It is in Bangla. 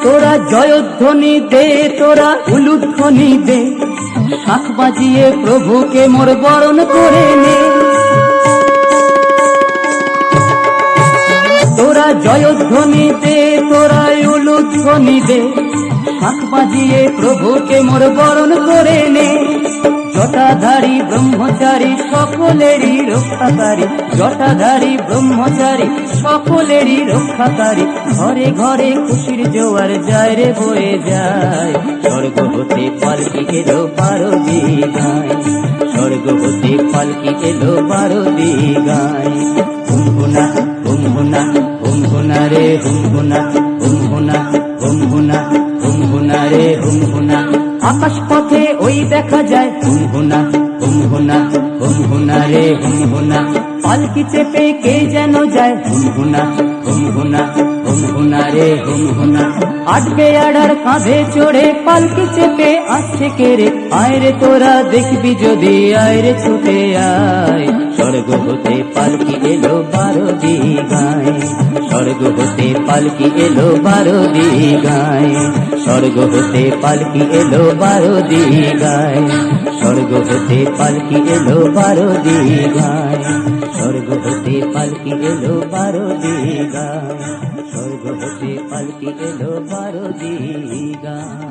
তোরা জয়ধ্বনি দে, তোরা উলুধ্বনি দে, শাঁখ বাজিয়ে প্রভুকে মোর বরণ করে নে। তোরা জয়ধ্বনি দে, তোরা উলুধ্বনি দে, শাঁখ বাজিয়ে প্রভুকে মোর বরণ করে নে। জটাধারী ব্রহ্মচারী সকলেরই রক্ষাকারী, জটাধারী ব্রহ্মচারী সকলেরই রক্ষাকারী। ঘরে ঘরে খুশির জোয়ার যায় রে বয়ে যায়, স্বর্গ হতে পালকি এলো 12 দিগায়, স্বর্গ হতে পালকি এলো 12 দিগায়। হুমহুনা হুমহুনা হুমহুনা রে হুমহুনা, হুমহুনা হুমহুনা হুমহুনা রে হুমহুনা। আকাশ পথে ওই দেখা যায় হুমহুনা হুমহুনা হুমহুনা রে হুমহুনা। পালকি চেপে কে যেন যায় হুমহুনা হুমহুনা হুমহুনা রে হুমহুনা। আটবে আড়ার কাঁধে চড়ে পালকি চেপে আসছে কে রে, আয় রে তোরা দেখবি যদি, আয় রে ছুটে আয়। স্বর্গ হতে পালকি এলো 12 দিগায়, স্বর্গ হতে পালকি এলো 12 দিগায়, স্বর্গ হতে পালকি এলো 12 দিগায়, স্বর্গ হতে পালকি এলো 12 দিগায়, স্বর্গ হতে পালকি এলো 12 দিগায়, স্বর্গ হতে পালকি এলো 12 দিগায়।